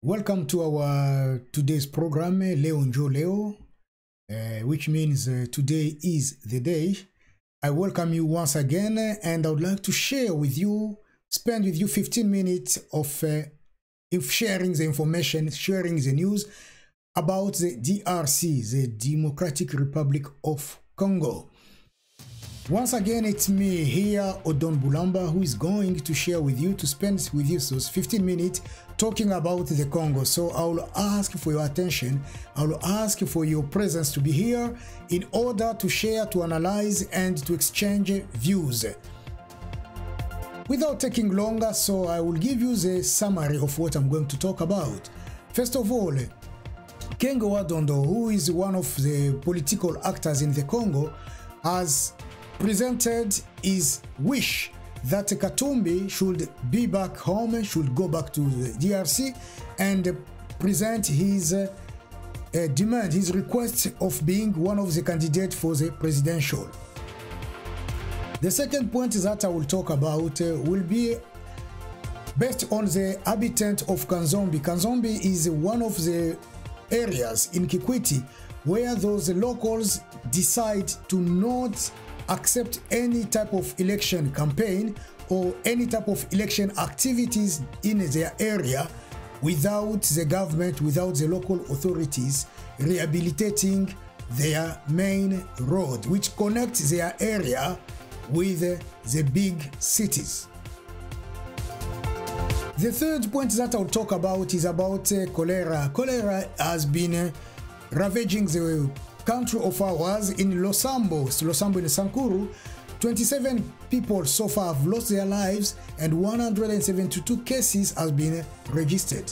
Welcome to our today's program, Léon Kengo Wa Dondo, which means today is the day. I welcome you once again, and I would like to share with you, spend with you 15 minutes of sharing the information, sharing the news about the DRC, the Democratic Republic of Congo. Once again, it's me here, Odon Bulamba, who is going to share with you, to spend with you those 15 minutes talking about the Congo. So I will ask for your attention. I will ask for your presence to be here in order to share, to analyze, and to exchange views. Without taking longer, so I will give you the summary of what I'm going to talk about. First of all, Kengo Wa Dondo, who is one of the political actors in the Congo, has presented his wish that Katumbi should be back home, should go back to the DRC, and present his demand, his request of being one of the candidates for the presidential. The second point that I will talk about will be based on the habitant of Kanzombi. Kanzombi is one of the areas in Kikwiti where those locals decide to not accept any type of election campaign or any type of election activities in their area without the government, without the local authorities rehabilitating their main road, which connects their area with the big cities. The third point that I'll talk about is about cholera. Cholera has been ravaging the country of ours in Losambo in Sankuru. 27 people so far have lost their lives and 172 cases have been registered.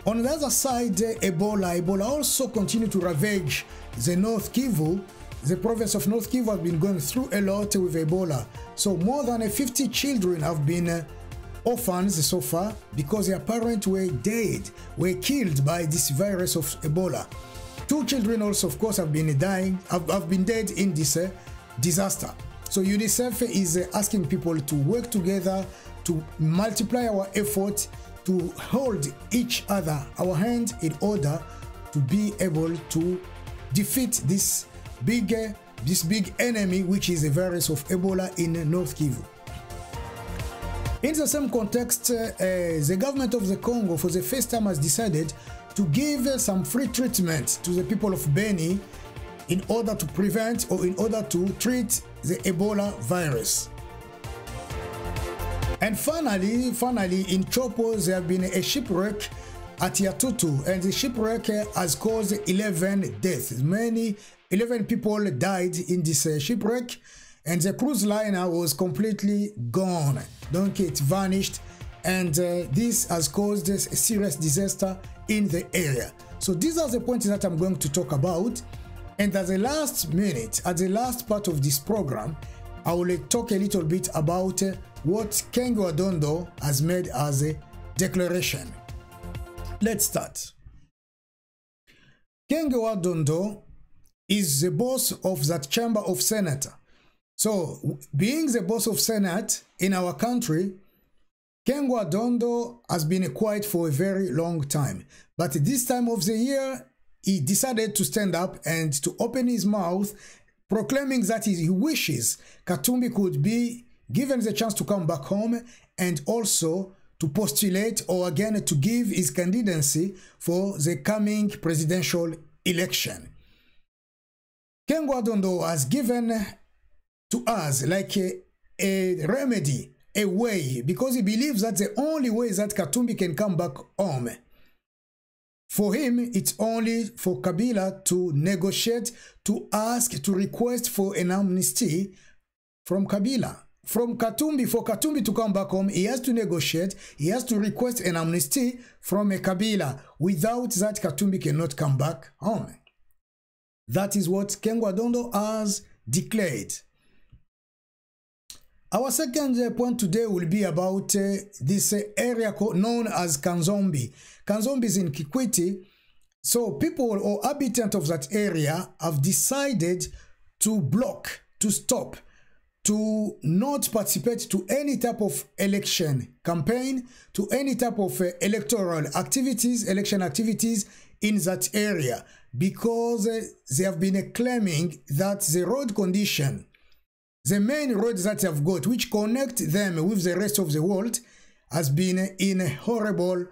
On the other side, Ebola also continue to ravage the North Kivu. The province of North Kivu has been going through a lot with Ebola. So more than 50 children have been orphans so far because their parents were dead, were killed by this virus of Ebola. 2 children also, of course, have been dead in this disaster. So UNICEF is asking people to work together, to multiply our effort, to hold each other, our hand, in order to be able to defeat this big enemy, which is the virus of Ebola in North Kivu. In the same context, the government of the Congo for the first time has decided to give some free treatment to the people of Beni in order to prevent or in order to treat the Ebola virus. And finally, in Chopo, there have been a shipwreck at Yatutu, and the shipwreck has caused 11 deaths. 11 people died in this shipwreck, and the cruise liner was completely gone. Donc it vanished, and this has caused a serious disaster in the area. So these are the points that I'm going to talk about. And at the last minute, at the last part of this program, I will talk a little bit about what Kengo Wa Dondo has made as a declaration. Let's start. Kengo Wa Dondo is the boss of that chamber of Senate. So, being the boss of Senate in our country, Kengo Wa Dondo has been quiet for a very long time. But this time of the year, he decided to stand up and to open his mouth, proclaiming that he wishes Katumbi could be given the chance to come back home and also to postulate or again to give his candidacy for the coming presidential election. Kengo Wa Dondo has given to us like a remedy, a way, because he believes that the only way that Katumbi can come back home. For him, it's only for Kabila to negotiate, to ask, to request for an amnesty from Kabila. From Katumbi, for Katumbi to come back home, he has to negotiate, he has to request an amnesty from a Kabila. Without that, Katumbi cannot come back home. That is what Kengo Wa Dondo has declared. Our second point today will be about this area known as Kanzombi. Kanzombi is in Kikwiti. So people or inhabitants of that area have decided to block, to stop to not participate to any type of election campaign, to any type of electoral activities, election activities in that area, because they have been claiming that the road condition, the main roads that they have got, which connect them with the rest of the world, has been in a horrible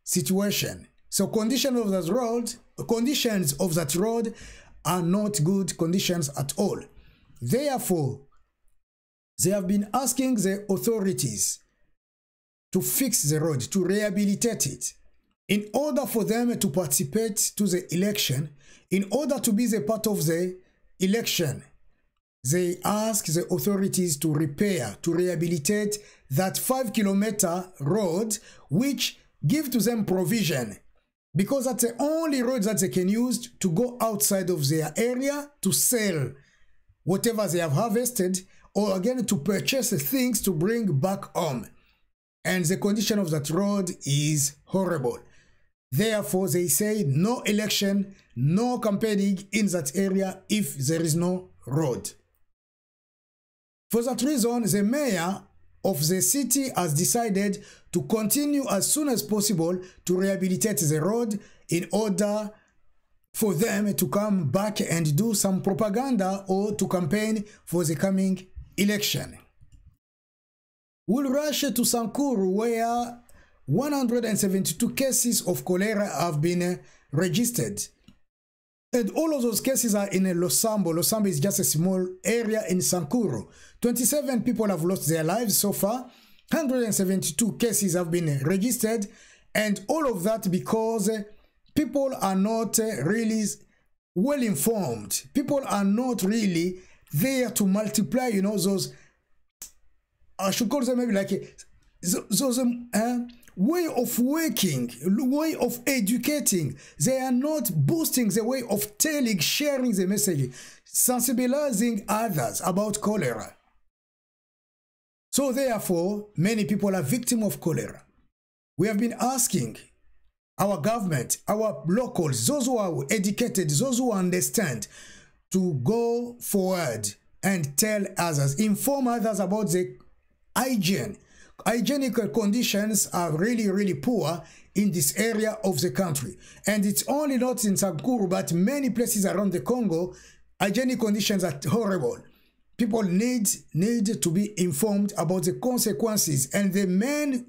situation. So conditions of that road are not good conditions at all. Therefore, they have been asking the authorities to fix the road, to rehabilitate it, in order for them to participate to the election, in order to be the part of the election. They ask the authorities to repair, to rehabilitate that 5-kilometer road, which give to them provision, because that's the only road that they can use to go outside of their area to sell whatever they have harvested, or again to purchase things to bring back home. And the condition of that road is horrible. Therefore, they say no election, no campaigning in that area if there is no road. For that reason, the mayor of the city has decided to continue as soon as possible to rehabilitate the road in order for them to come back and do some propaganda or to campaign for the coming election. We'll rush to Sankuru, where 172 cases of cholera have been registered. And all of those cases are in Losambo. Losambo is just a small area in Sankuru. 27 people have lost their lives so far. 172 cases have been registered. And all of that because people are not really well informed. People are not really there to multiply, you know, those, I should call them maybe like those way of working, way of educating. They are not boosting the way of telling, sharing the message, sensibilizing others about cholera. So therefore, many people are victims of cholera. We have been asking our government, our locals, those who are educated, those who understand, to go forward and tell others, inform others about the hygiene. Hygienic conditions are really, really poor in this area of the country. And it's only not in Sankuru, but many places around the Congo, hygienic conditions are horrible. People need to be informed about the consequences. And the main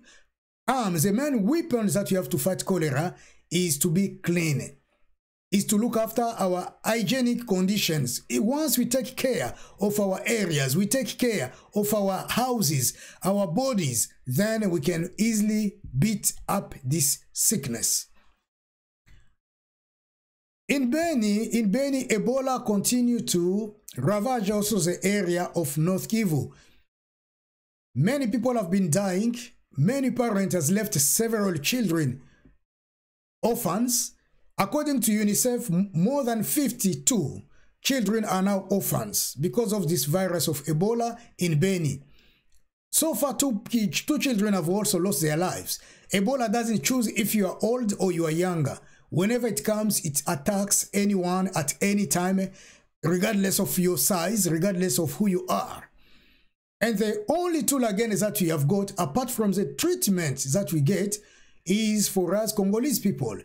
arms, the main weapons that you have to fight cholera is to be clean, is to look after our hygienic conditions. Once we take care of our areas, we take care of our houses, our bodies, then we can easily beat up this sickness. In Beni, Ebola continued to ravage also the area of North Kivu. Many people have been dying. Many parents have left several children orphans. According to UNICEF, more than 52 children are now orphans because of this virus of Ebola in Beni. So far, two children have also lost their lives. Ebola doesn't choose if you are old or you are younger. Whenever it comes, it attacks anyone at any time, regardless of your size, regardless of who you are. And the only tool again is that we have got, apart from the treatment that we get, is for us Congolese people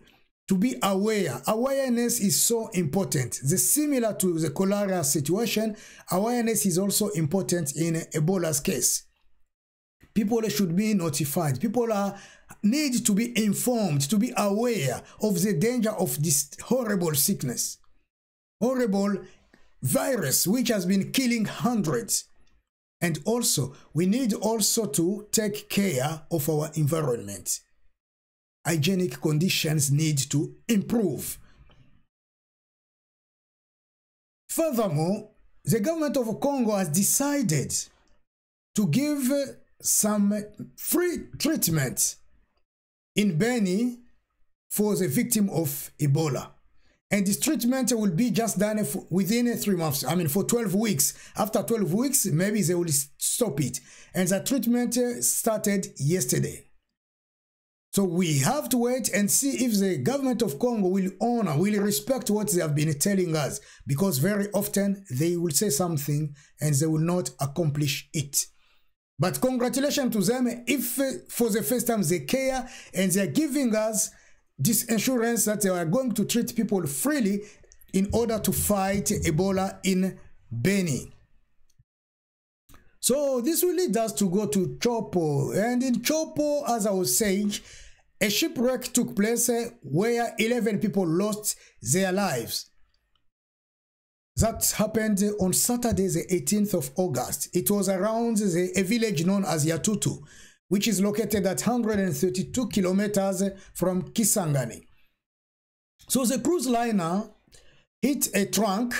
to be aware. Awareness is so important. Similar to the cholera situation, awareness is also important in Ebola's case. People should be notified. People need to be informed, to be aware of the danger of this horrible sickness, horrible virus which has been killing hundreds. And also, we need also to take care of our environment. Hygienic conditions need to improve. Furthermore, the government of Congo has decided to give some free treatment in Beni for the victim of Ebola. And this treatment will be just done within 3 months. I mean, for 12 weeks. After 12 weeks, maybe they will stop it. And the treatment started yesterday. So we have to wait and see if the government of Congo will honor, will respect what they have been telling us, because very often they will say something and they will not accomplish it. But congratulations to them if for the first time they care and they are giving us this assurance that they are going to treat people freely in order to fight Ebola in Beni. So this will lead us to go to Chopo. And in Chopo, as I was saying, a shipwreck took place where 11 people lost their lives. That happened on Saturday, the 18th of August. It was around a village known as Yatutu, which is located at 132 kilometers from Kisangani. So the cruise liner hit a trunk,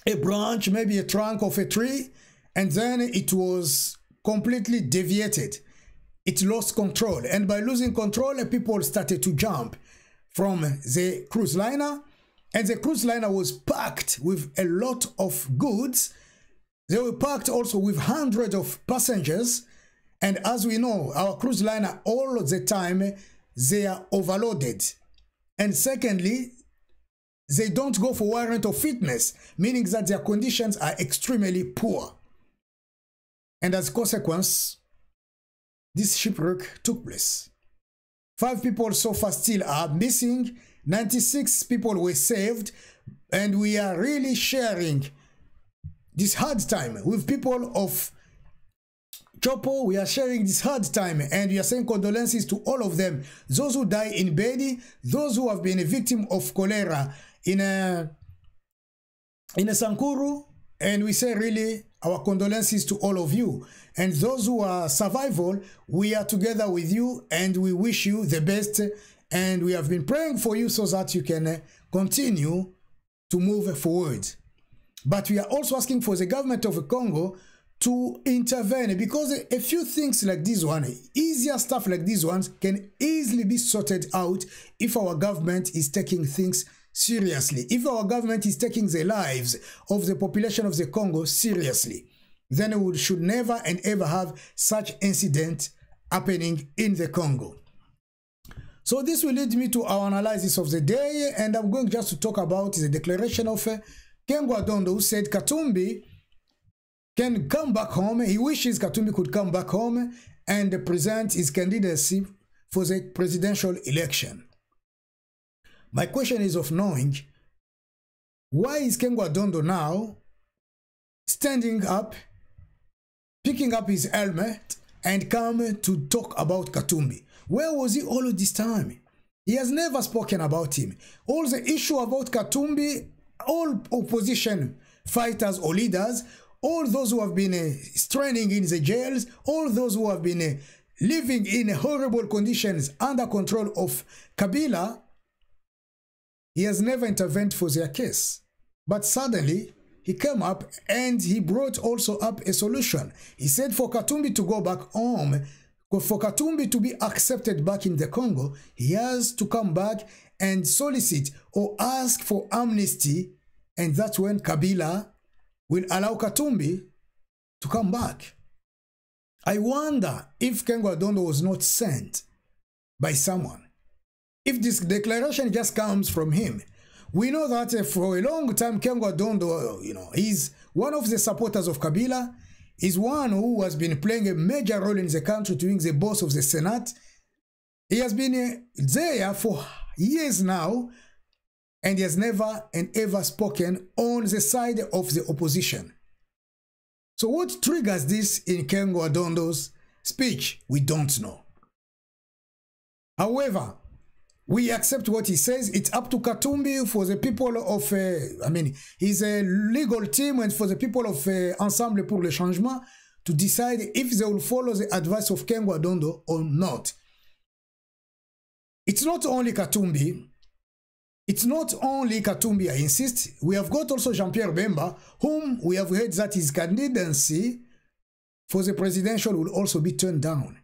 a branch, maybe a trunk of a tree, and then it was completely deviated. It lost control, and by losing control, people started to jump from the cruise liner, and the cruise liner was packed with a lot of goods. They were packed also with hundreds of passengers, and as we know, our cruise liner all the time, they are overloaded. And secondly, they don't go for warrant of fitness, meaning that their conditions are extremely poor. And as a consequence, this shipwreck took place. 5 people so far still are missing. 96 people were saved. And we are really sharing this hard time with people of Chopo. We are sharing this hard time and we are saying condolences to all of them. Those who die in Beni, those who have been a victim of cholera in a Sankuru. And we say really our condolences to all of you. And those who are survival, we are together with you and we wish you the best. And we have been praying for you so that you can continue to move forward. But we are also asking for the government of Congo to intervene, because a few things like this one, easier stuff like these ones, can easily be sorted out if our government is taking things seriously. If our government is taking the lives of the population of the Congo seriously, then we should never and ever have such incident happening in the Congo. So this will lead me to our analysis of the day, and I'm going just to talk about the declaration of Kengo Wa Dondo, who said Katumbi can come back home. He wishes Katumbi could come back home and present his candidacy for the presidential election. My question is of knowing, why is Kengo Wa Dondo now standing up, picking up his helmet and come to talk about Katumbi? Where was he all of this time? He has never spoken about him. All the issue about Katumbi, all opposition fighters or leaders, all those who have been straining in the jails, all those who have been living in horrible conditions under control of Kabila, he has never intervened for their case. But suddenly, he came up and he brought also up a solution. He said for Katumbi to go back home, for Katumbi to be accepted back in the Congo, he has to come back and solicit or ask for amnesty, and that's when Kabila will allow Katumbi to come back. I wonder if Kengo Wa Dondo was not sent by someone. If this declaration just comes from him. We know that for a long time Kengo Wa Dondo, he's one of the supporters of Kabila. He's one who has been playing a major role in the country, being the boss of the Senate. He has been there for years now, and he has never and ever spoken on the side of the opposition. So what triggers this in Kengo Wa Dondo's speech? We don't know. However, we accept what he says. It's up to Katumbi for the people of, his legal team and for the people of Ensemble pour le Changement to decide if they will follow the advice of Kengo Wa Dondo or not. It's not only Katumbi. It's not only Katumbi, I insist. We have got also Jean-Pierre Bemba, whom we have heard that his candidacy for the presidential will also be turned down.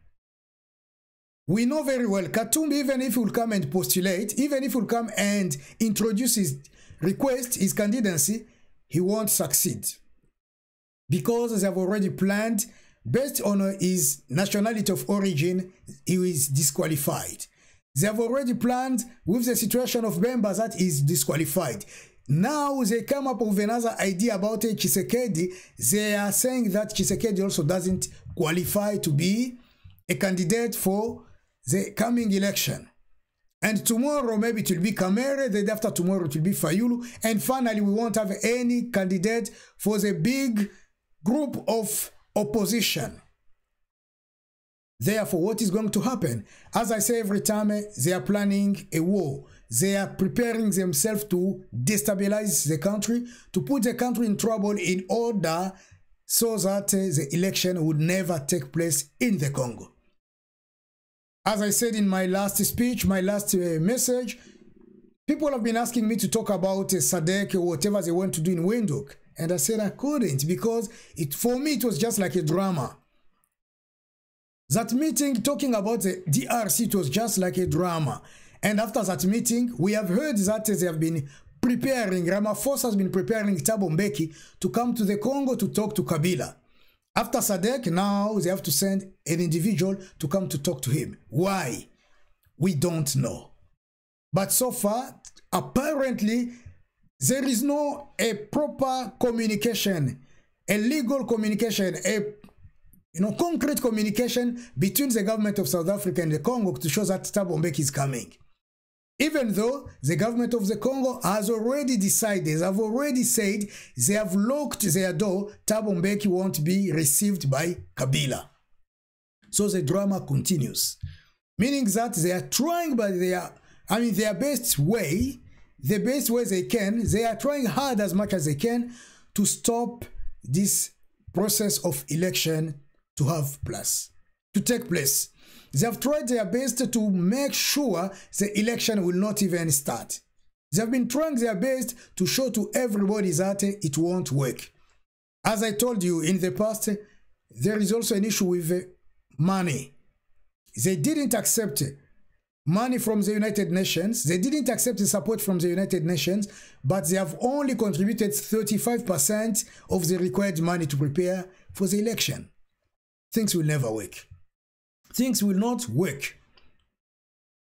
We know very well, Katumbi, even if he will come and postulate, even if he will come and introduce his request, his candidacy, he won't succeed. Because they have already planned based on his nationality of origin, he is disqualified. They have already planned with the situation of members that is disqualified. Now they come up with another idea about Tshisekedi. They are saying that Tshisekedi also doesn't qualify to be a candidate for the coming election. And tomorrow maybe it will be Kamere, the day after tomorrow it will be Fayulu, and finally we won't have any candidate for the big group of opposition. Therefore, what is going to happen? As I say every time, they are planning a war. They are preparing themselves to destabilize the country, to put the country in trouble in order so that the election would never take place in the Congo. As I said in my last speech, my last message, people have been asking me to talk about SADC or whatever they want to do in Windhoek. And I said I couldn't because for me it was just like a drama. That meeting talking about the DRC, it was just like a drama. And after that meeting, we have heard that they have been preparing, Ramaphosa has been preparing Thabo Mbeki to come to the Congo to talk to Kabila. After SADC, now they have to send an individual to come to talk to him. Why? We don't know. But so far, apparently, there is no a proper communication, a legal communication, concrete communication between the government of South Africa and the Congo to show that Thabo Mbeki is coming. Even though the government of the Congo has already decided, they have already said, they have locked their door, Thabo Mbeki won't be received by Kabila. So the drama continues. Meaning that they are trying by their best way, the best way they can, they are trying hard as much as they can to stop this process of election to take place. They have tried their best to make sure the election will not even start. They have been trying their best to show to everybody that it won't work. As I told you in the past, there is also an issue with money. They didn't accept money from the United Nations. They didn't accept the support from the United Nations, but they have only contributed 35% of the required money to prepare for the election. Things will never work. Things will not work.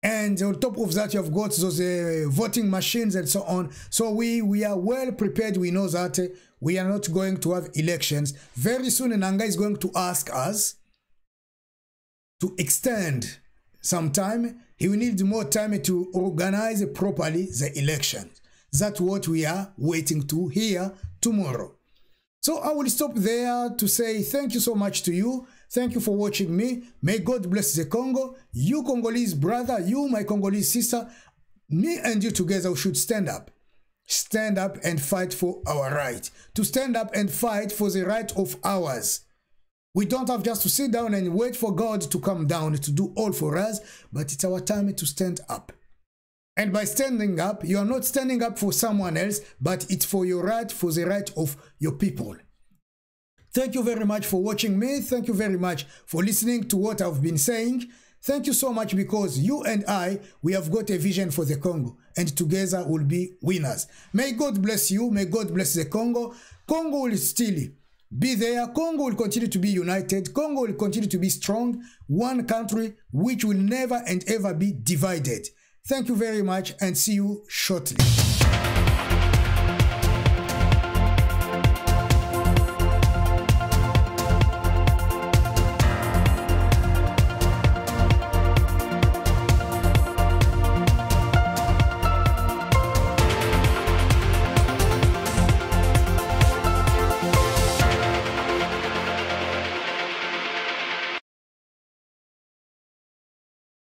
And on top of that, you have got those voting machines and so on. So we are well prepared. We know that we are not going to have elections. Very soon, Nanga is going to ask us to extend some time. He will need more time to organize properly the election. That's what we are waiting to hear tomorrow. So I will stop there to say thank you so much to you. Thank you for watching me. May God bless the Congo. You Congolese brother, you my Congolese sister, me and you together we should stand up. Stand up and fight for our right. To stand up and fight for the right of ours. We don't have just to sit down and wait for God to come down to do all for us, but it's our time to stand up. And by standing up, you are not standing up for someone else, but it's for your right, for the right of your people. Thank you very much for watching me. Thank you very much for listening to what I've been saying. Thank you so much because you and I, we have got a vision for the Congo and together we'll be winners. May God bless you. May God bless the Congo. Congo will still be there. Congo will continue to be united. Congo will continue to be strong. One country which will never and ever be divided. Thank you very much and see you shortly.